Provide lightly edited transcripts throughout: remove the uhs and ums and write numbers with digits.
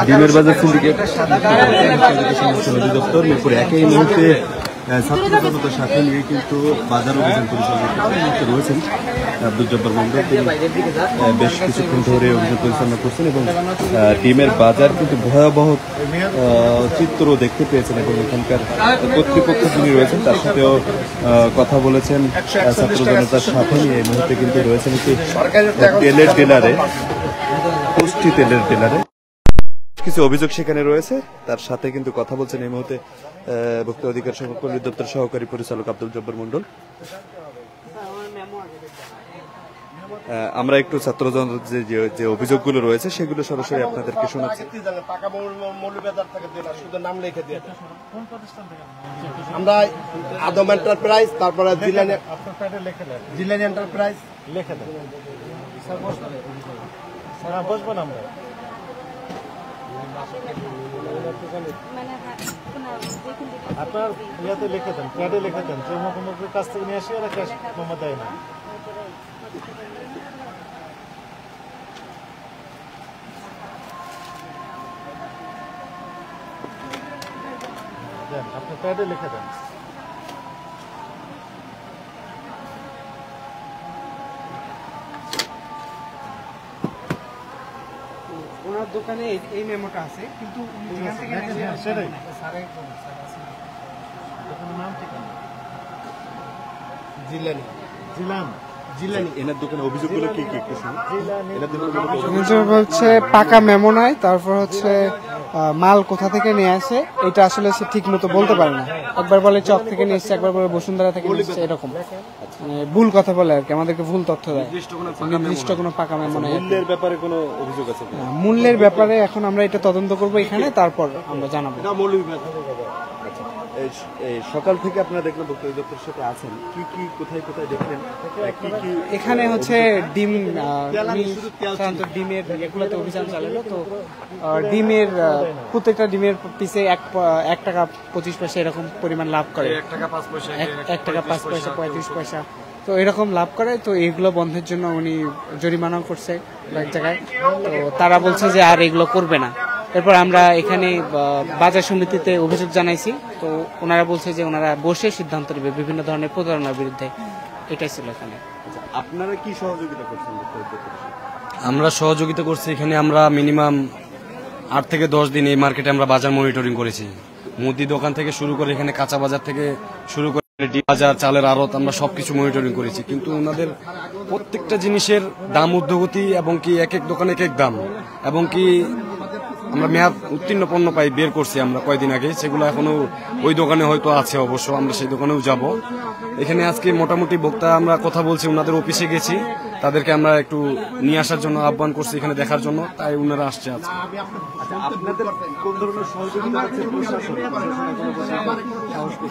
ডিমের বাজার সিন্ডিকেট অধিদপ্তর মিরপুর একে এই মুহূর্তে ছাত্র জনতার সাথে নিয়ে কিন্তু বাজার অভিযান পরিচালনা রয়েছেন আব্দুল জব্বার মন্ডল। বেশ কিছুক্ষণ ধরে অভিযান পরিচালনা করছেন এবং ডিমের বাজার কিন্তু ভয়াবহ চিত্র দেখতে পেয়েছেন এবং এখানকার কর্তৃপক্ষ যিনি রয়েছেন তার সাথেও কথা বলেছেন। ছাত্র জনতার সাথে নিয়ে এই মুহূর্তে কিন্তু রয়েছেন একটি তেলের ডিলারে, পুষ্টি তেলের ডিলারে কিছু অভিযোগ সেখানে রয়েছে। তার সাথে কিন্তু কথা বলছেন এই মুহূর্তে ভোক্তা অধিকার সংরক্ষণ অধিদপ্তর সহকারী পরিচালক আব্দুল জব্বার মন্ডল। আমরা একটু ছাত্র জনতার যে অভিযোগগুলো রয়েছে সেগুলো সরাসরি আপনাদেরকে শোনাচ্ছি। আমরা আদম এন্টারপ্রাইজ, তারপরে জিলানি এন্টারপ্রাইজ লিখে দেন। বসবেন আমরা আপনার ইয়াতে লিখে দেন, প্যাডে লিখে দেন যে মুখোমুখির কাছ থেকে নিয়ে আসি, ওরা ক্যাশ মোমো দেয় না। দেন আপনি প্যাডে লিখে দেন। ওনার দোকানে এই মেমোটা আছে, কিন্তু সেটাই দোকানের নাম ঠিক আছে জিলানি। জিলানি এনার দোকানে অভিযোগগুলো কি কি একটু শুনুন। হচ্ছে পাকা মেমো নাই, তারপর হচ্ছে মাল কোথা থেকে নিয়ে আসে এটা আসলে সে ঠিক মতো বলতে পারে না। একবার বলে চক থেকে নিয়ে এসছে, একবার বলে বসুন্ধরা থেকে নিয়ে এসছে, এরকম মানে ভুল কথা বলে আর কি, আমাদেরকে ভুল তথ্য দেয়। নির্দিষ্ট কোনো পাকা মেমো নাই। মূল্যের ব্যাপারে কোনো অভিযোগ আছে? মূল্যের ব্যাপারে এখন আমরা এটা তদন্ত করবো এখানে, তারপর আমরা জানাবো। সকাল থেকে আপনারা দেখলেন ভোক্তা অধিদপ্তরের সাথে আছেন, কি কি কোথায় কোথায় দেখলেন? কি কি এখানে হচ্ছে ডিম, সাধারণত ডিমের এগুলোতে অভিযান চালালো। তো ডিমের প্রত্যেকটা ডিমের পিছে 1 টাকা 25 পয়সা এরকম পরিমাণ লাভ করে। 1 টাকা 5 পয়সা 35 পয়সা তো এরকম লাভ করে। তো এগুলো বন্ধের জন্য উনি জরিমানা করছে এক জায়গায়। তো তারা বলছে যে আর এগুলো করবে না। এরপর আমরা এখানে বাজার সমিতিতে অভিযোগ জানাইছি। তো ওনারা বলছে যে ওনারা বসে সিদ্ধান্ত নেবে বিভিন্ন ধরনের প্রতারণার বিরুদ্ধে। এটাই ছিল এখানে। আপনারা কি সহযোগিতা করছেন? আমরা সহযোগিতা করছি এখানে, আমরা মিনিমাম 8 থেকে 10 দিন এই মার্কেটে আমরা বাজার মনিটরিং করেছি। মুদি দোকান থেকে শুরু করে এখানে কাঁচা বাজার থেকে শুরু করে বাজার, চালের আড়ত, আমরা সবকিছু মনিটরিং করেছি। কিন্তু ওনাদের প্রত্যেকটা জিনিসের দাম ঊর্ধ্বগতি এবং কি এক এক দোকানে এক এক দাম, এবং কি আমরা মেয়াদ উত্তীর্ণ পণ্য পাই বের করছি আমরা কয়েকদিন আগে, সেগুলো এখনো ওই দোকানে হয়তো আছে, অবশ্য আমরা সেই দোকানেও যাব। এখানে আজকে মোটামুটি ভোক্তা আমরা কথা বলছি, ওনাদের অফিসে গেছি, তাদেরকে আমরা একটু নিয়ে আসার জন্য আহ্বান করছি এখানে দেখার জন্য, তাই ওনারা আসছে আজকে।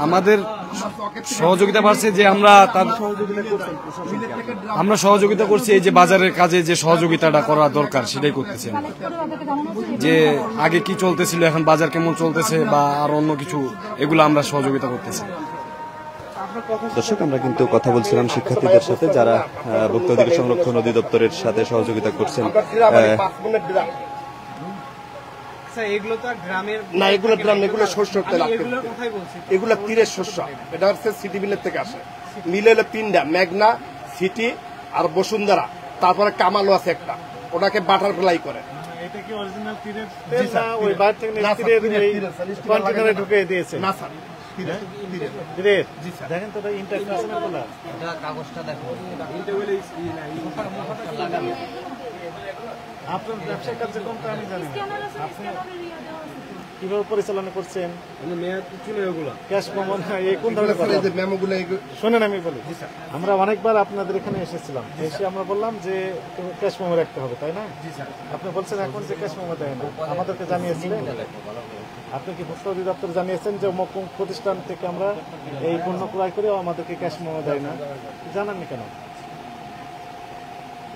আমাদের সহযোগিতা বাড়ছে যে আমরা সহযোগিতা করছি, এই যে বাজারের কাজে যে সহযোগিতাটা করা দরকার সেটাই করতেছি। যে আগে কি চলতেছিল, এখন বাজার কেমন চলতেছে বা আর অন্য কিছু, এগুলো আমরা সহযোগিতা করতেছি। দর্শক, আমরা কিন্তু কথা বলছিলাম শিক্ষার্থীদের সাথে যারা ভোক্তা অধিকার সংরক্ষণ অধিদপ্তরের সাথে সহযোগিতা করছেন। এগুলো তো গ্রামের না, এগুলো গ্রাম, এগুলো শস্য তেল, এগুলো তীরের শস্য। এটা হচ্ছে সিটি মিলের থেকে আসে। মিলে হলো 3টা, মেঘনা, সিটি আর বসুন্ধরা, তারপরে কামালও আছে একটা, ওটাকে বাটারফ্লাই করে। এটা কি অরিজিনাল তীরের তেল না ওই বাইরে থেকে তীরের এই কন্টেনারে ঢুকে দিয়েছে? না স্যার, তীরের। দেখেন তো ইন্টারন্যাশনাল এটা কাগজটা দেখুন। আপনার ব্যবসার কার্যক্রমটা আমি জানি না, আপনি কিভাবে পরিচালনা করছেন? ক্যাশ মেমো এই কোন ধরনের মেমোগুলো? শোনেন আমি বলি, আমরা অনেকবার আপনাদের এখানে এসেছিলাম, এসে আমরা বললাম যে ক্যাশ মেমো রাখতে হবে, তাই না? আপনি বলছেন এখন যে ক্যাশ মেমো দেয় না, আমাদেরকে জানিয়েছিলেন? আপনি কি ভোক্তা অধিদপ্তর জানিয়েছেন যে অমুক প্রতিষ্ঠান থেকে আমরা এই পণ্য ক্রয় করেও আমাদেরকে ক্যাশ মেমো দেয় না? জানাননি কেন?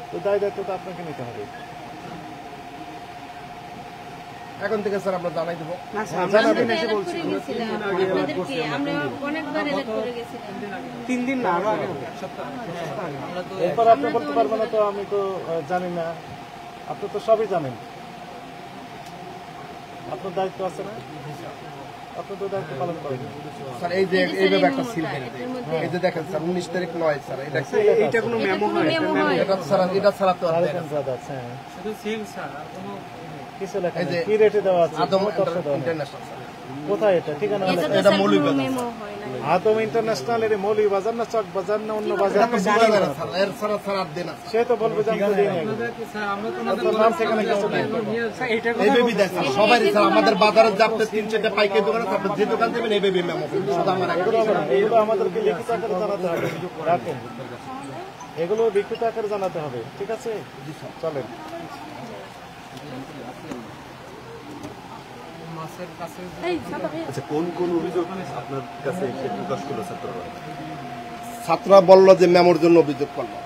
তো দায়িত্ব তো আপনাকে নিতে হবে। এখন থেকে স্যার আমরা জানাই দেবো। এরপর আপনি বলতে পারবেন না তো আমি তো জানি না, আপনি তো সবই জানেন। আপনার দায়িত্ব আছে না? আপনি তো দায়িত্ব পালন করেন। স্যার এই যে এইভাবে একটা সিল কেটে দেয়। এই যে দেখেন স্যার 19 তারিখ নয় স্যার এটা কোনো মেমো হয় এটা স্যার এটা ছাড়া তো আর দেয় না। শুধু সিল স্যার আর কোনো কিছু লেখা নেই। কি রেটে দেওয়া আছে? আদম কোনো তথ্য দেওয়া নেই। ইন্টারন্যাশনাল স্যার কোথায় এটা? ঠিকানা লেখা? এটা মৌলভীবাজার আদম ইন্টারন্যাশনাল এর মৌলভী বাজার না চক বাজার না অন্য বাজার? স্যার এর ছাড়া স্যার আর দেন না সে তো বলবে যে আমি তো দিই নাই। আমরা তো আপনার নাম সেখানে কিছু নেই। স্যার এইটার এই বেবি দেন স্যার সবাই স্যার আমাদের বাজারে যে আপনি 3-4টা পাইকারি দোকান আছে আপনি যে দোকান দেবেন এই বেবি মেমো শুধু আমার এগুলো আমাদেরকে লিখিত আকারে জানাতে হবে। রাখেন, এগুলো লিখিত আকারে জানাতে হবে। ঠিক আছে, চলেন। মাসের কাছে আচ্ছা, কোন কোন অভিযোগ আপনার কাছে এসে প্রকাশ করলো ছাত্ররা? ছাত্ররা বলল যে মেমোর জন্য অভিযোগ করলো,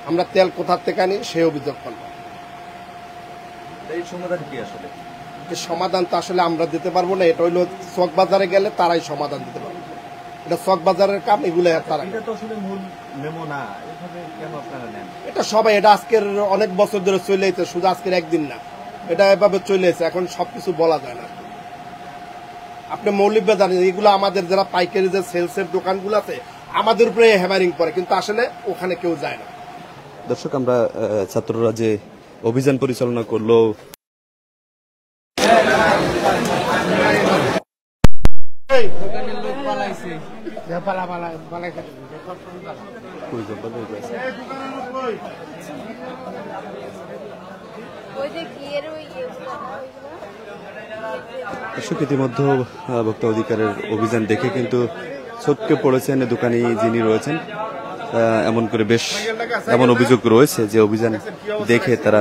আমরা তেল কোথা থেকে আনি সে অভিযোগ করলো। এই সমাধান কি আসলে? এই সমাধান তো আসলে আমরা দিতে পারবো না, এটা হইলো চক বাজারে গেলে তারাই সমাধান দিতে পারবে। এটা চক বাজারের কাম, এগুলো তারা। এটা তো আসলে মূল মেমো না, এভাবে কেন আপনারা নেন? এটা সবাই এটা আজকের অনেক বছর ধরে চলে এসেছে, শুধু আজকের একদিন না, এটা এভাবে চলে এসেছে। এখন সবকিছু বলা যায় না। আপনি মৌলভীবাজার এগুলো আমাদের যারা পাইকারি যে সেলসের দোকানগুলো আছে আমাদের উপরে হ্যামারিং করে, কিন্তু আসলে ওখানে কেউ যায় না। দর্শক, আমরা ছাত্ররা যে অভিযান পরিচালনা করলো, দোকানের লোক পালাইছে দর্শক ইতিমধ্যে ভোক্তা অধিকারের অভিযান দেখে কিন্তু ছটকে পড়েছেন দোকানি যিনি রয়েছেন। এমন করে বেশ এমন অভিযোগ রয়েছে যে অভিযান দেখে তারা